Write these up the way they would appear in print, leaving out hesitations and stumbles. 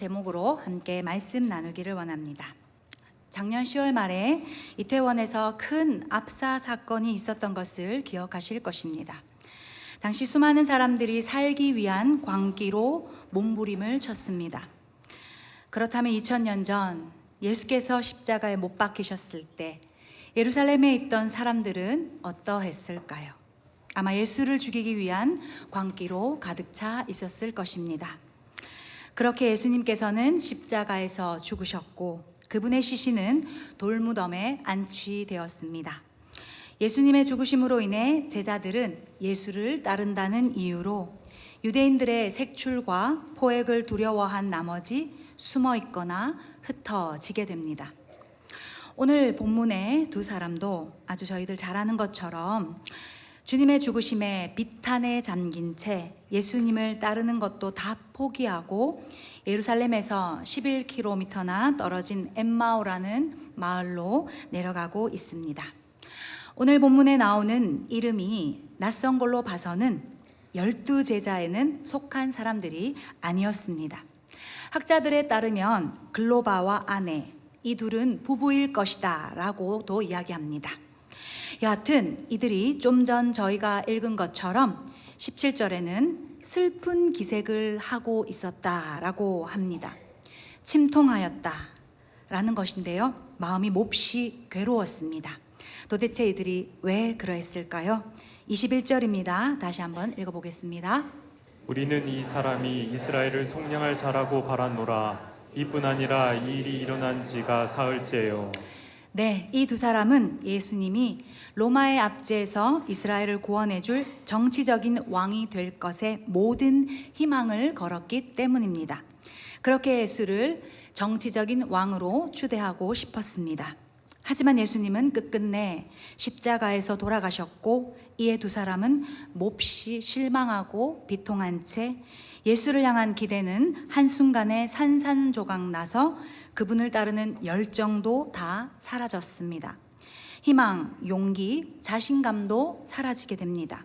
제목으로 함께 말씀 나누기를 원합니다. 작년 10월 말에 이태원에서 큰 압사 사건이 있었던 것을 기억하실 것입니다. 당시 수많은 사람들이 살기 위한 광기로 몸부림을 쳤습니다. 그렇다면 2000년 전 예수께서 십자가에 못 박히셨을 때 예루살렘에 있던 사람들은 어떠했을까요? 아마 예수를 죽이기 위한 광기로 가득 차 있었을 것입니다. 그렇게 예수님께서는 십자가에서 죽으셨고 그분의 시신은 돌무덤에 안치되었습니다. 예수님의 죽으심으로 인해 제자들은 예수를 따른다는 이유로 유대인들의 색출과 포획을 두려워한 나머지 숨어 있거나 흩어지게 됩니다. 오늘 본문의 두 사람도 아주 저희들 잘 아는 것처럼 주님의 죽으심에 비탄에 잠긴 채 예수님을 따르는 것도 다 포기하고 예루살렘에서 11km나 떨어진 엠마오라는 마을로 내려가고 있습니다. 오늘 본문에 나오는 이름이 낯선 걸로 봐서는 12제자에는 속한 사람들이 아니었습니다. 학자들에 따르면 글로바와 아내, 이 둘은 부부일 것이다 라고도 이야기합니다. 여하튼 이들이 좀 전 저희가 읽은 것처럼 17절에는 슬픈 기색을 하고 있었다라고 합니다. 침통하였다라는 것인데요, 마음이 몹시 괴로웠습니다. 도대체 이들이 왜 그러했을까요? 21절입니다. 다시 한번 읽어보겠습니다. 우리는 이 사람이 이스라엘을 속량할 자라고 바랐노라. 이뿐 아니라 이 일이 일어난 지가 사흘째요. 네, 이 두 사람은 예수님이 로마의 압제에서 이스라엘을 구원해 줄 정치적인 왕이 될 것에 모든 희망을 걸었기 때문입니다. 그렇게 예수를 정치적인 왕으로 추대하고 싶었습니다. 하지만 예수님은 끝끝내 십자가에서 돌아가셨고 이에 두 사람은 몹시 실망하고 비통한 채 예수를 향한 기대는 한순간에 산산조각 나서 그분을 따르는 열정도 다 사라졌습니다. 희망, 용기, 자신감도 사라지게 됩니다.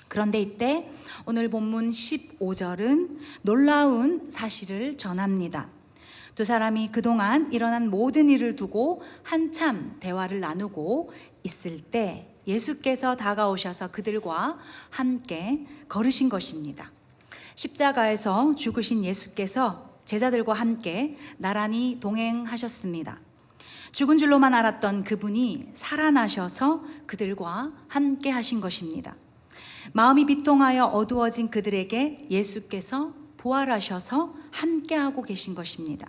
그런데 이때 오늘 본문 15절은 놀라운 사실을 전합니다. 두 사람이 그동안 일어난 모든 일을 두고 한참 대화를 나누고 있을 때 예수께서 다가오셔서 그들과 함께 걸으신 것입니다. 십자가에서 죽으신 예수께서 제자들과 함께 나란히 동행하셨습니다. 죽은 줄로만 알았던 그분이 살아나셔서 그들과 함께 하신 것입니다. 마음이 비통하여 어두워진 그들에게 예수께서 부활하셔서 함께하고 계신 것입니다.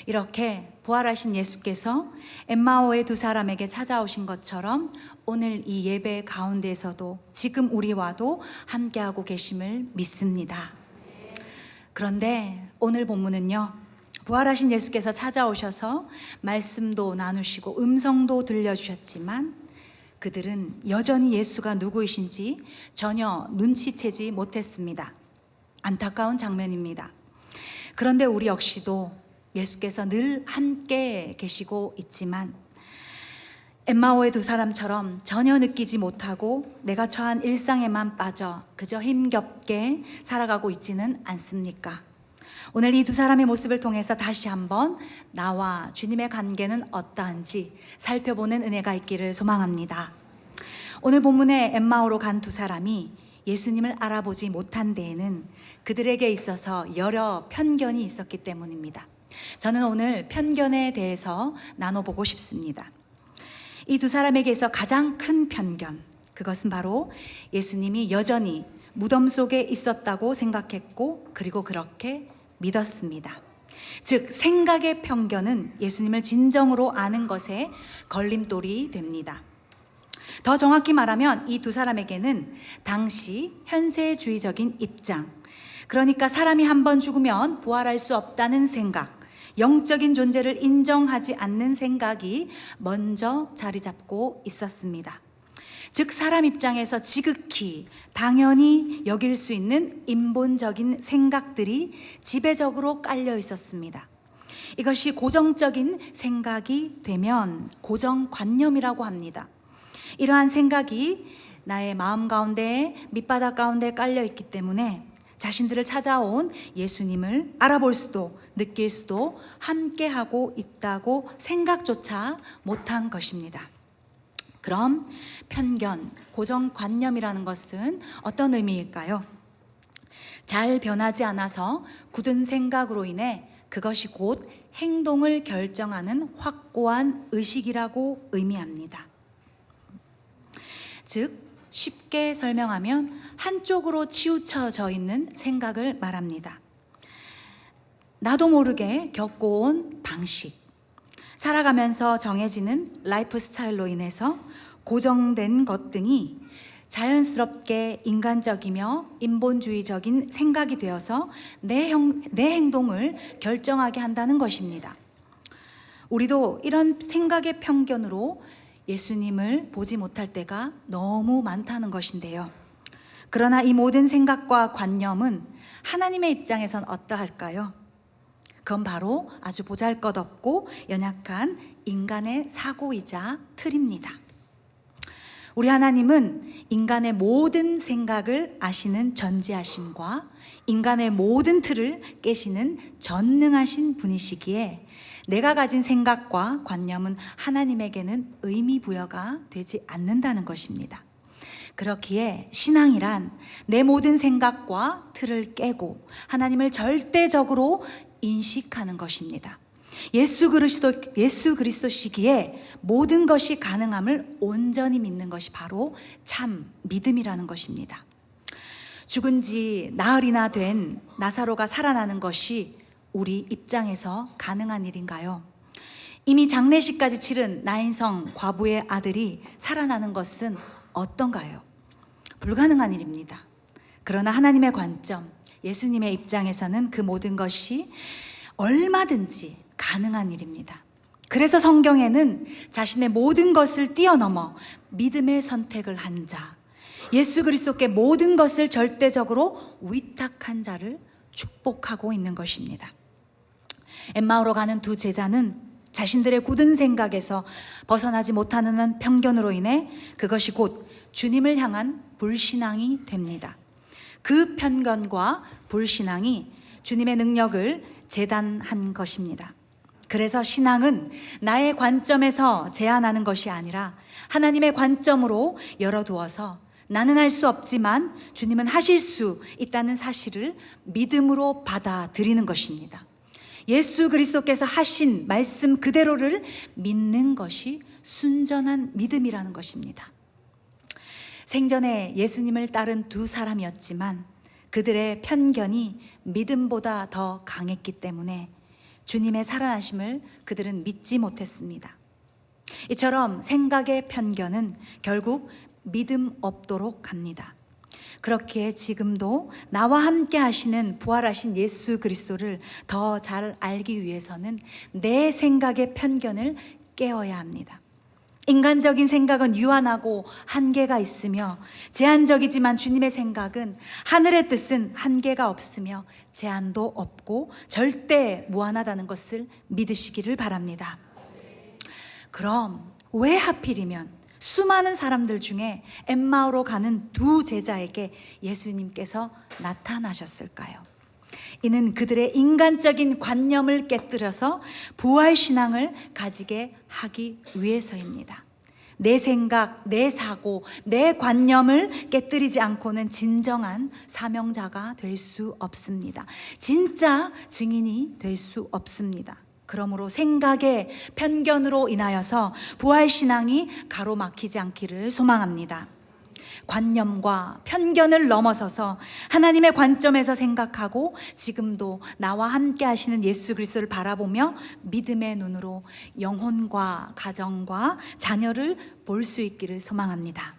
이렇게 부활하신 예수께서 엠마오의 두 사람에게 찾아오신 것처럼 오늘 이 예배 가운데서도 지금 우리와도 함께하고 계심을 믿습니다. 그런데 오늘 본문은요, 부활하신 예수께서 찾아오셔서 말씀도 나누시고 음성도 들려주셨지만 그들은 여전히 예수가 누구이신지 전혀 눈치채지 못했습니다. 안타까운 장면입니다. 그런데 우리 역시도 예수께서 늘 함께 계시고 있지만 엠마오의 두 사람처럼 전혀 느끼지 못하고 내가 처한 일상에만 빠져 그저 힘겹게 살아가고 있지는 않습니까? 오늘 이 두 사람의 모습을 통해서 다시 한번 나와 주님의 관계는 어떠한지 살펴보는 은혜가 있기를 소망합니다. 오늘 본문에 엠마오로 간 두 사람이 예수님을 알아보지 못한 데에는 그들에게 있어서 여러 편견이 있었기 때문입니다. 저는 오늘 편견에 대해서 나눠보고 싶습니다. 이 두 사람에게서 가장 큰 편견, 그것은 바로 예수님이 여전히 무덤 속에 있었다고 생각했고 그리고 그렇게 믿었습니다. 즉 생각의 편견은 예수님을 진정으로 아는 것에 걸림돌이 됩니다. 더 정확히 말하면 이 두 사람에게는 당시 현세주의적인 입장, 그러니까 사람이 한 번 죽으면 부활할 수 없다는 생각, 영적인 존재를 인정하지 않는 생각이 먼저 자리 잡고 있었습니다. 즉 사람 입장에서 지극히 당연히 여길 수 있는 인본적인 생각들이 지배적으로 깔려 있었습니다. 이것이 고정적인 생각이 되면 고정관념이라고 합니다. 이러한 생각이 나의 마음 가운데 밑바닥 가운데 깔려 있기 때문에 자신들을 찾아온 예수님을 알아볼 수도 느낄 수도 함께하고 있다고 생각조차 못한 것입니다. 그럼 편견, 고정관념이라는 것은 어떤 의미일까요? 잘 변하지 않아서 굳은 생각으로 인해 그것이 곧 행동을 결정하는 확고한 의식이라고 의미합니다. 즉, 쉽게 설명하면 한쪽으로 치우쳐져 있는 생각을 말합니다. 나도 모르게 겪어온 방식, 살아가면서 정해지는 라이프 스타일로 인해서 고정된 것 등이 자연스럽게 인간적이며 인본주의적인 생각이 되어서 내 행동을 결정하게 한다는 것입니다. 우리도 이런 생각의 편견으로 예수님을 보지 못할 때가 너무 많다는 것인데요. 그러나 이 모든 생각과 관념은 하나님의 입장에선 어떠할까요? 그건 바로 아주 보잘것없고 연약한 인간의 사고이자 틀입니다. 우리 하나님은 인간의 모든 생각을 아시는 전지하심과 인간의 모든 틀을 깨시는 전능하신 분이시기에 내가 가진 생각과 관념은 하나님에게는 의미 부여가 되지 않는다는 것입니다. 그렇기에 신앙이란 내 모든 생각과 틀을 깨고 하나님을 절대적으로 인식하는 것입니다. 예수 그리스도시기에 모든 것이 가능함을 온전히 믿는 것이 바로 참 믿음이라는 것입니다. 죽은 지 나흘이나 된 나사로가 살아나는 것이 우리 입장에서 가능한 일인가요? 이미 장례식까지 치른 나인성 과부의 아들이 살아나는 것은 어떤가요? 불가능한 일입니다. 그러나 하나님의 관점, 예수님의 입장에서는 그 모든 것이 얼마든지 가능한 일입니다. 그래서 성경에는 자신의 모든 것을 뛰어넘어 믿음의 선택을 한 자, 예수 그리스도께 모든 것을 절대적으로 위탁한 자를 축복하고 있는 것입니다. 엠마오로 가는 두 제자는 자신들의 굳은 생각에서 벗어나지 못하는 편견으로 인해 그것이 곧 주님을 향한 불신앙이 됩니다. 그 편견과 불신앙이 주님의 능력을 제단한 것입니다. 그래서 신앙은 나의 관점에서 제한하는 것이 아니라 하나님의 관점으로 열어두어서 나는 할 수 없지만 주님은 하실 수 있다는 사실을 믿음으로 받아들이는 것입니다. 예수 그리스도께서 하신 말씀 그대로를 믿는 것이 순전한 믿음이라는 것입니다. 생전에 예수님을 따른 두 사람이었지만 그들의 편견이 믿음보다 더 강했기 때문에 주님의 살아나심을 그들은 믿지 못했습니다. 이처럼 생각의 편견은 결국 믿음 없도록 갑니다. 그렇게 지금도 나와 함께 하시는 부활하신 예수 그리스도를 더 잘 알기 위해서는 내 생각의 편견을 깨어야 합니다. 인간적인 생각은 유한하고 한계가 있으며 제한적이지만 주님의 생각은 하늘의 뜻은 한계가 없으며 제한도 없고 절대 무한하다는 것을 믿으시기를 바랍니다. 그럼 왜 하필이면 수많은 사람들 중에 엠마오로 가는 두 제자에게 예수님께서 나타나셨을까요? 이는 그들의 인간적인 관념을 깨뜨려서 부활신앙을 가지게 하기 위해서입니다. 내 생각, 내 사고, 내 관념을 깨뜨리지 않고는 진정한 사명자가 될 수 없습니다. 진짜 증인이 될 수 없습니다. 그러므로 생각의 편견으로 인하여서 부활신앙이 가로막히지 않기를 소망합니다. 관념과 편견을 넘어서서 하나님의 관점에서 생각하고 지금도 나와 함께 하시는 예수 그리스도를 바라보며 믿음의 눈으로 영혼과 가정과 자녀를 볼 수 있기를 소망합니다.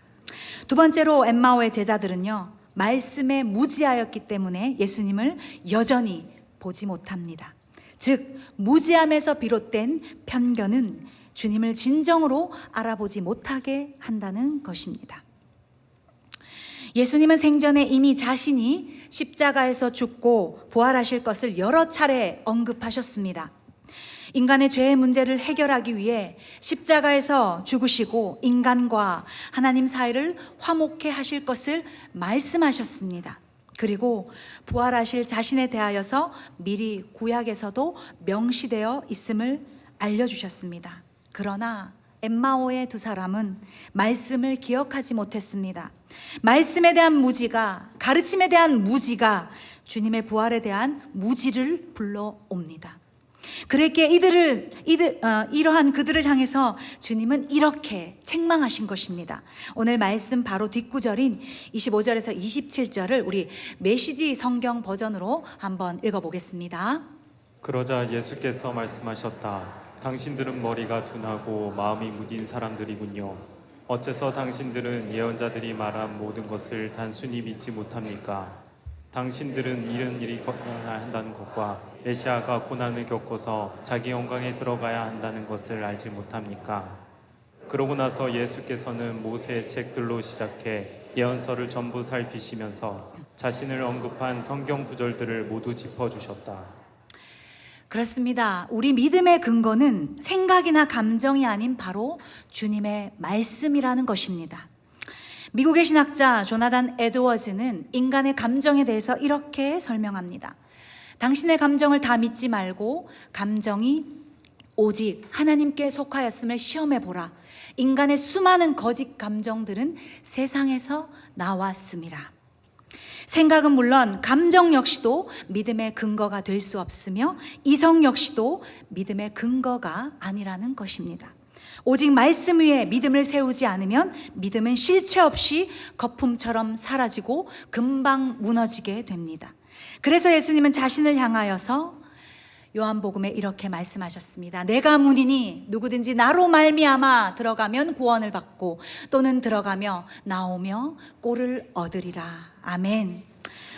두 번째로 엠마오의 제자들은요, 말씀에 무지하였기 때문에 예수님을 여전히 보지 못합니다. 즉 무지함에서 비롯된 편견은 주님을 진정으로 알아보지 못하게 한다는 것입니다. 예수님은 생전에 이미 자신이 십자가에서 죽고 부활하실 것을 여러 차례 언급하셨습니다. 인간의 죄의 문제를 해결하기 위해 십자가에서 죽으시고 인간과 하나님 사이를 화목케 하실 것을 말씀하셨습니다. 그리고 부활하실 자신에 대하여서 미리 구약에서도 명시되어 있음을 알려주셨습니다. 그러나 엠마오의 두 사람은 말씀을 기억하지 못했습니다. 말씀에 대한 무지가, 가르침에 대한 무지가 주님의 부활에 대한 무지를 불러옵니다. 그랬기에 이러한 그들을 향해서 주님은 이렇게 책망하신 것입니다. 오늘 말씀 바로 뒷구절인 25절에서 27절을 우리 메시지 성경 버전으로 한번 읽어보겠습니다. 그러자 예수께서 말씀하셨다. 당신들은 머리가 둔하고 마음이 무딘 사람들이군요. 어째서 당신들은 예언자들이 말한 모든 것을 단순히 믿지 못합니까? 당신들은 이런 일이 일어나야 한다는 것과 메시아가 고난을 겪어서 자기 영광에 들어가야 한다는 것을 알지 못합니까? 그러고 나서 예수께서는 모세의 책들로 시작해 예언서를 전부 살피시면서 자신을 언급한 성경 구절들을 모두 짚어주셨다. 그렇습니다. 우리 믿음의 근거는 생각이나 감정이 아닌 바로 주님의 말씀이라는 것입니다. 미국의 신학자 조나단 에드워즈는 인간의 감정에 대해서 이렇게 설명합니다. 당신의 감정을 다 믿지 말고 감정이 오직 하나님께 속하였음을 시험해 보라. 인간의 수많은 거짓 감정들은 세상에서 나왔습니다. 생각은 물론 감정 역시도 믿음의 근거가 될 수 없으며 이성 역시도 믿음의 근거가 아니라는 것입니다. 오직 말씀 위에 믿음을 세우지 않으면 믿음은 실체 없이 거품처럼 사라지고 금방 무너지게 됩니다. 그래서 예수님은 자신을 향하여서 요한복음에 이렇게 말씀하셨습니다. 내가 문이니 누구든지 나로 말미암아 들어가면 구원을 받고 또는 들어가며 나오며 꼴을 얻으리라. 아멘.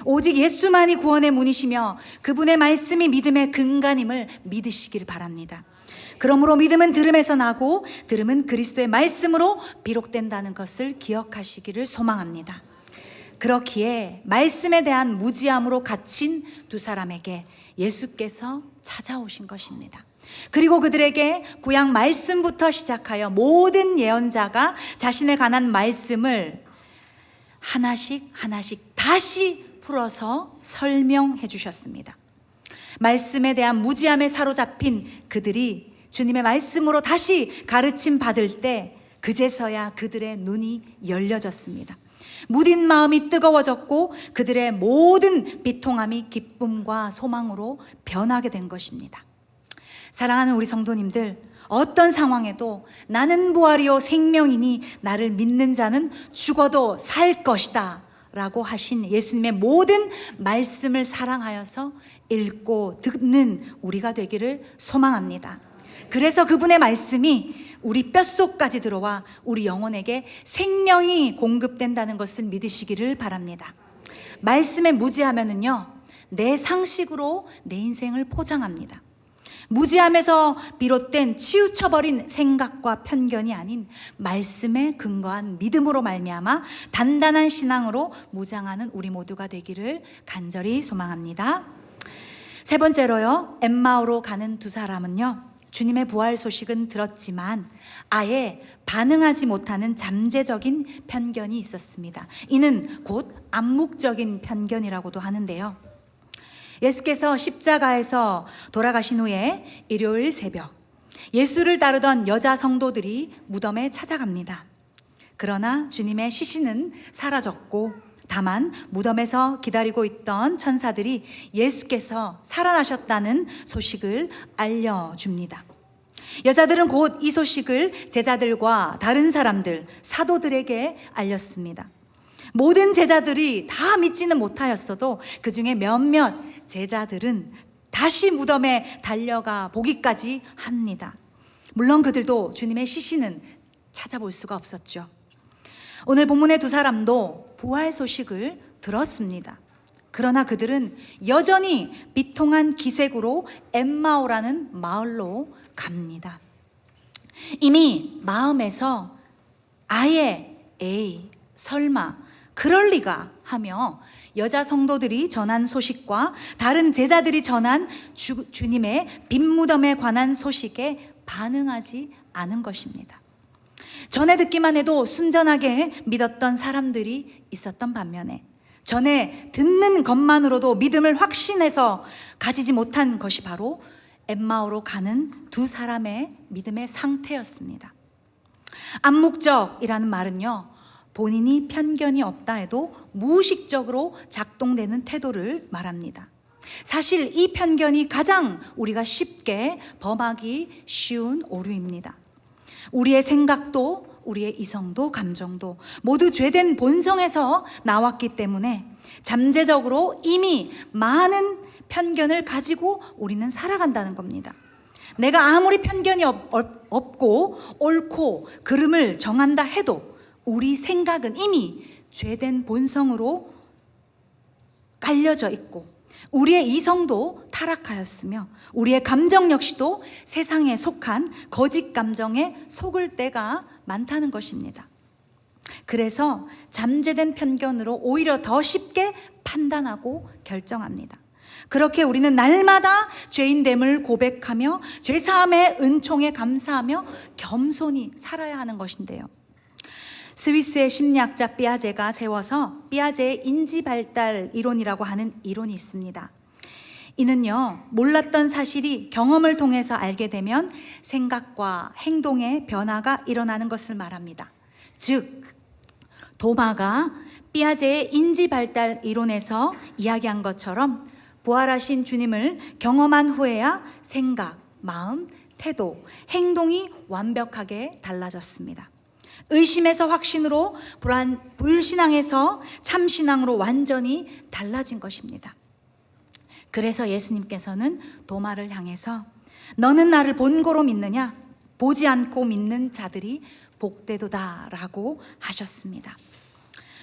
오직 예수만이 구원의 문이시며 그분의 말씀이 믿음의 근간임을 믿으시길 바랍니다. 그러므로 믿음은 들음에서 나고 들음은 그리스도의 말씀으로 비록된다는 것을 기억하시기를 소망합니다. 그렇기에 말씀에 대한 무지함으로 갇힌 두 사람에게 예수께서 찾아오신 것입니다. 그리고 그들에게 구약 말씀부터 시작하여 모든 예언자가 자신에 관한 말씀을 하나씩 다시 풀어서 설명해 주셨습니다. 말씀에 대한 무지함에 사로잡힌 그들이 주님의 말씀으로 다시 가르침 받을 때 그제서야 그들의 눈이 열려졌습니다. 무딘 마음이 뜨거워졌고 그들의 모든 비통함이 기쁨과 소망으로 변하게 된 것입니다. 사랑하는 우리 성도님들, 어떤 상황에도 나는 부활이요 생명이니 나를 믿는 자는 죽어도 살 것이다 라고 하신 예수님의 모든 말씀을 사랑하여서 읽고 듣는 우리가 되기를 소망합니다. 그래서 그분의 말씀이 우리 뼛속까지 들어와 우리 영혼에게 생명이 공급된다는 것을 믿으시기를 바랍니다. 말씀에 무지하면은요, 내 상식으로 내 인생을 포장합니다. 무지함에서 비롯된 치우쳐버린 생각과 편견이 아닌 말씀에 근거한 믿음으로 말미암아 단단한 신앙으로 무장하는 우리 모두가 되기를 간절히 소망합니다. 세 번째로요, 엠마오로 가는 두 사람은요, 주님의 부활 소식은 들었지만 아예 반응하지 못하는 잠재적인 편견이 있었습니다. 이는 곧 암묵적인 편견이라고도 하는데요. 예수께서 십자가에서 돌아가신 후에 일요일 새벽 예수를 따르던 여자 성도들이 무덤에 찾아갑니다. 그러나 주님의 시신은 사라졌고 다만 무덤에서 기다리고 있던 천사들이 예수께서 살아나셨다는 소식을 알려줍니다. 여자들은 곧 이 소식을 제자들과 다른 사람들, 사도들에게 알렸습니다. 모든 제자들이 다 믿지는 못하였어도 그 중에 몇몇 제자들은 다시 무덤에 달려가 보기까지 합니다. 물론 그들도 주님의 시신은 찾아볼 수가 없었죠. 오늘 본문의 두 사람도 부활 소식을 들었습니다. 그러나 그들은 여전히 비통한 기색으로 엠마오라는 마을로 갑니다. 이미 마음에서 아예 에이 설마 그럴 리가 하며 여자 성도들이 전한 소식과 다른 제자들이 전한 주님의 빈 무덤에 관한 소식에 반응하지 않은 것입니다. 전에 듣기만 해도 순전하게 믿었던 사람들이 있었던 반면에 전에 듣는 것만으로도 믿음을 확신해서 가지지 못한 것이 바로 엠마오로 가는 두 사람의 믿음의 상태였습니다. 암묵적이라는 말은요, 본인이 편견이 없다 해도 무의식적으로 작동되는 태도를 말합니다. 사실 이 편견이 가장 우리가 쉽게 범하기 쉬운 오류입니다. 우리의 생각도 우리의 이성도 감정도 모두 죄된 본성에서 나왔기 때문에 잠재적으로 이미 많은 편견을 가지고 우리는 살아간다는 겁니다. 내가 아무리 편견이 없고 옳고 그름을 정한다 해도 우리 생각은 이미 죄된 본성으로 깔려져 있고 우리의 이성도 타락하였으며 우리의 감정 역시도 세상에 속한 거짓 감정에 속을 때가 많다는 것입니다. 그래서 잠재된 편견으로 오히려 더 쉽게 판단하고 결정합니다. 그렇게 우리는 날마다 죄인됨을 고백하며 죄사함의 은총에 감사하며 겸손히 살아야 하는 것인데요. 스위스의 심리학자 삐아제가 세워서 삐아제의 인지발달 이론이라고 하는 이론이 있습니다. 이는요, 몰랐던 사실이 경험을 통해서 알게 되면 생각과 행동의 변화가 일어나는 것을 말합니다. 즉, 도마가 삐아제의 인지발달 이론에서 이야기한 것처럼 부활하신 주님을 경험한 후에야 생각, 마음, 태도, 행동이 완벽하게 달라졌습니다. 의심에서 확신으로, 불신앙에서 참신앙으로 완전히 달라진 것입니다. 그래서 예수님께서는 도마를 향해서 너는 나를 본고로 믿느냐? 보지 않고 믿는 자들이 복되도다 라고 하셨습니다.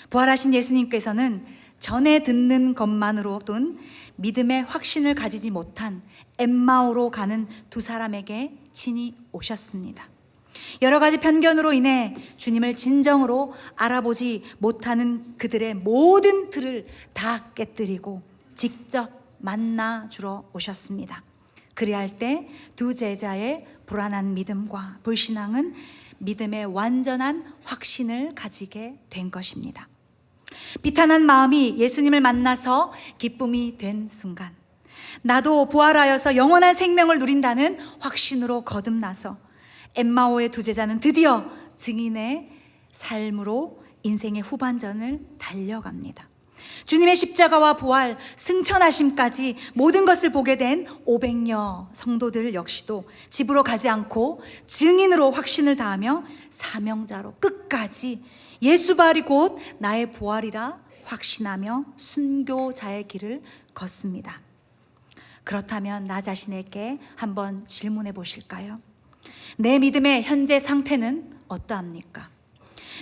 부활하신 예수님께서는 전에 듣는 것만으로든 믿음의 확신을 가지지 못한 엠마오로 가는 두 사람에게 친히 오셨습니다. 여러 가지 편견으로 인해 주님을 진정으로 알아보지 못하는 그들의 모든 틀을 다 깨뜨리고 직접 만나 주러 오셨습니다. 그리할 때 두 제자의 불안한 믿음과 불신앙은 믿음의 완전한 확신을 가지게 된 것입니다. 비탄한 마음이 예수님을 만나서 기쁨이 된 순간, 나도 부활하여서 영원한 생명을 누린다는 확신으로 거듭나서 엠마오의 두 제자는 드디어 증인의 삶으로 인생의 후반전을 달려갑니다. 주님의 십자가와 부활, 승천하심까지 모든 것을 보게 된 500여 성도들 역시도 집으로 가지 않고 증인으로 확신을 다하며 사명자로 끝까지 예수 부활이 곧 나의 부활이라 확신하며 순교자의 길을 걷습니다. 그렇다면 나 자신에게 한번 질문해 보실까요? 내 믿음의 현재 상태는 어떠합니까?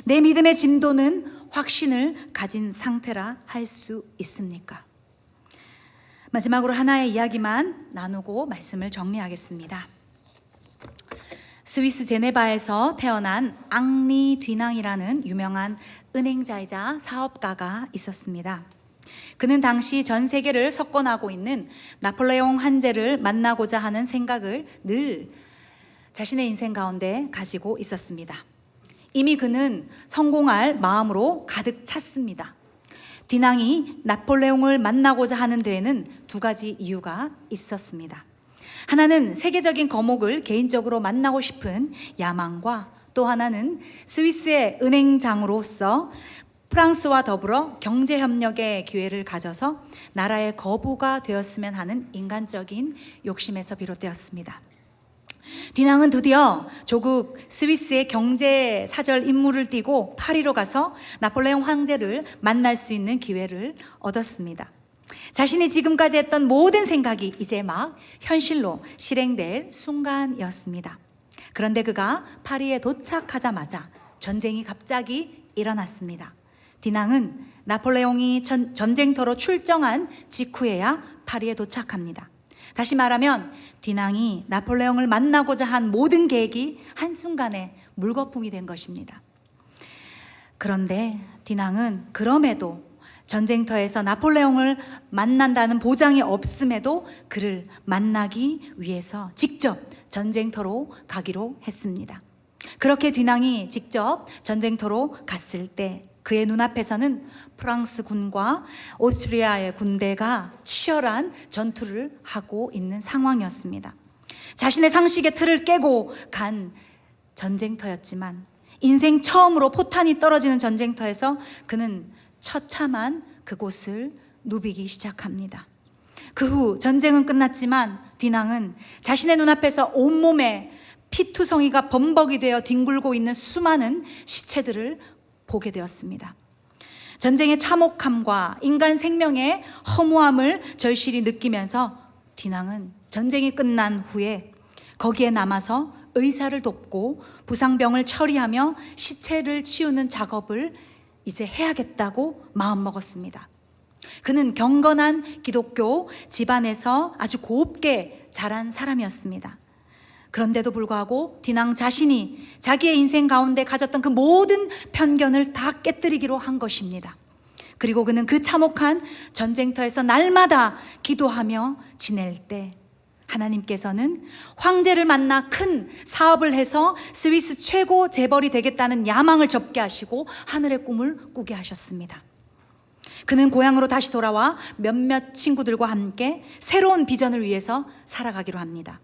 내 믿음의 진도는 확신을 가진 상태라 할 수 있습니까? 마지막으로 하나의 이야기만 나누고 말씀을 정리하겠습니다. 스위스 제네바에서 태어난 앙리 뒤낭이라는 유명한 은행자이자 사업가가 있었습니다. 그는 당시 전 세계를 석권하고 있는 나폴레옹 황제를 만나고자 하는 생각을 늘 자신의 인생 가운데 가지고 있었습니다. 이미 그는 성공할 마음으로 가득 찼습니다. 뒤낭이 나폴레옹을 만나고자 하는 데에는 두 가지 이유가 있었습니다. 하나는 세계적인 거목을 개인적으로 만나고 싶은 야망과 또 하나는 스위스의 은행장으로서 프랑스와 더불어 경제협력의 기회를 가져서 나라의 거부가 되었으면 하는 인간적인 욕심에서 비롯되었습니다. 뒤낭은 드디어 조국 스위스의 경제 사절 임무를 띠고 파리로 가서 나폴레옹 황제를 만날 수 있는 기회를 얻었습니다. 자신이 지금까지 했던 모든 생각이 이제 막 현실로 실행될 순간이었습니다. 그런데 그가 파리에 도착하자마자 전쟁이 갑자기 일어났습니다. 뒤낭은 나폴레옹이 전쟁터로 출정한 직후에야 파리에 도착합니다. 다시 말하면 뒤낭이 나폴레옹을 만나고자 한 모든 계획이 한순간에 물거품이 된 것입니다. 그런데 뒤낭은 그럼에도 전쟁터에서 나폴레옹을 만난다는 보장이 없음에도 그를 만나기 위해서 직접 전쟁터로 가기로 했습니다. 그렇게 뒤낭이 직접 전쟁터로 갔을 때 그의 눈앞에서는 프랑스 군과 오스트리아의 군대가 치열한 전투를 하고 있는 상황이었습니다. 자신의 상식의 틀을 깨고 간 전쟁터였지만 인생 처음으로 포탄이 떨어지는 전쟁터에서 그는 처참한 그곳을 누비기 시작합니다. 그 후 전쟁은 끝났지만 뒤낭은 자신의 눈앞에서 온몸에 피투성이가 범벅이 되어 뒹굴고 있는 수많은 시체들을 보게 되었습니다. 전쟁의 참혹함과 인간 생명의 허무함을 절실히 느끼면서 뒤낭은 전쟁이 끝난 후에 거기에 남아서 의사를 돕고 부상병을 처리하며 시체를 치우는 작업을 이제 해야겠다고 마음먹었습니다. 그는 경건한 기독교 집안에서 아주 곱게 자란 사람이었습니다. 그런데도 불구하고 뒤낭 자신이 자기의 인생 가운데 가졌던 그 모든 편견을 다 깨뜨리기로 한 것입니다. 그리고 그는 그 참혹한 전쟁터에서 날마다 기도하며 지낼 때 하나님께서는 황제를 만나 큰 사업을 해서 스위스 최고 재벌이 되겠다는 야망을 접게 하시고 하늘의 꿈을 꾸게 하셨습니다. 그는 고향으로 다시 돌아와 몇몇 친구들과 함께 새로운 비전을 위해서 살아가기로 합니다.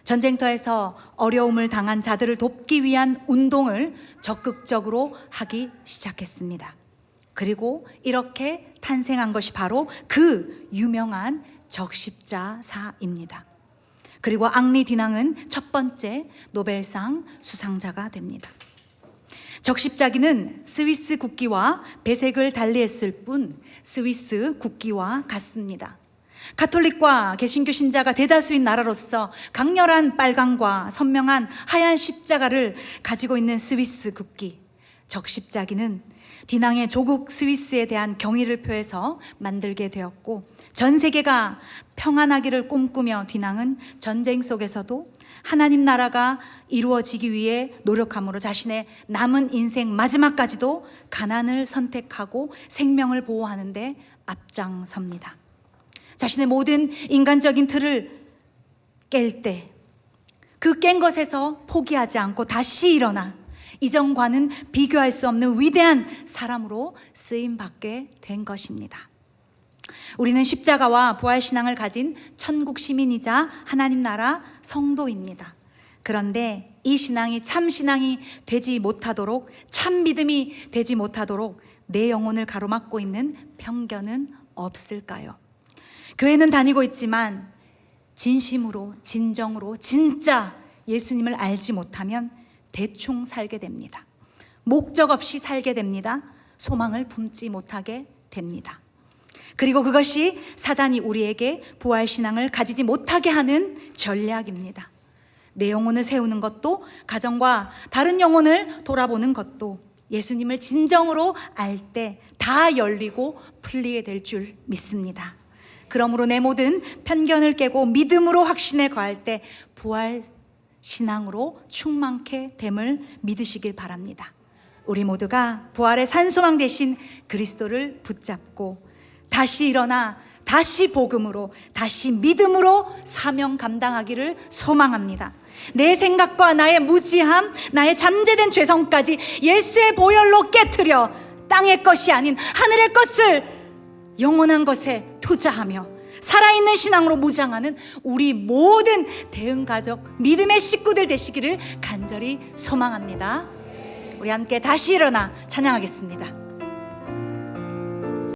전쟁터에서 어려움을 당한 자들을 돕기 위한 운동을 적극적으로 하기 시작했습니다. 그리고 이렇게 탄생한 것이 바로 그 유명한 적십자사입니다. 그리고 앙리 뒤낭은 첫 번째 노벨상 수상자가 됩니다. 적십자기는 스위스 국기와 배색을 달리했을 뿐 스위스 국기와 같습니다. 가톨릭과 개신교 신자가 대다수인 나라로서 강렬한 빨강과 선명한 하얀 십자가를 가지고 있는 스위스 국기, 적십자기는 뒤낭의 조국 스위스에 대한 경의를 표해서 만들게 되었고 전 세계가 평안하기를 꿈꾸며 뒤낭은 전쟁 속에서도 하나님 나라가 이루어지기 위해 노력함으로 자신의 남은 인생 마지막까지도 가난을 선택하고 생명을 보호하는 데 앞장섭니다. 자신의 모든 인간적인 틀을 깰 때 그 깬 것에서 포기하지 않고 다시 일어나 이전과는 비교할 수 없는 위대한 사람으로 쓰임받게 된 것입니다. 우리는 십자가와 부활신앙을 가진 천국 시민이자 하나님 나라 성도입니다. 그런데 이 신앙이 참 신앙이 되지 못하도록, 참 믿음이 되지 못하도록 내 영혼을 가로막고 있는 편견은 없을까요? 교회는 다니고 있지만 진심으로, 진정으로 진짜 예수님을 알지 못하면 대충 살게 됩니다. 목적 없이 살게 됩니다. 소망을 품지 못하게 됩니다. 그리고 그것이 사단이 우리에게 부활신앙을 가지지 못하게 하는 전략입니다. 내 영혼을 세우는 것도, 가정과 다른 영혼을 돌아보는 것도 예수님을 진정으로 알 때 다 열리고 풀리게 될 줄 믿습니다. 그러므로 내 모든 편견을 깨고 믿음으로 확신에 거할 때 부활신앙으로 충만케 됨을 믿으시길 바랍니다. 우리 모두가 부활의 산소망 되신 그리스도를 붙잡고 다시 일어나 다시 복음으로, 다시 믿음으로 사명 감당하기를 소망합니다. 내 생각과 나의 무지함, 나의 잠재된 죄성까지 예수의 보혈로 깨트려 땅의 것이 아닌 하늘의 것을 영원한 것에 투자하며 살아있는 신앙으로 무장하는 우리 모든 대응가족, 믿음의 식구들 되시기를 간절히 소망합니다. 우리 함께 다시 일어나 찬양하겠습니다.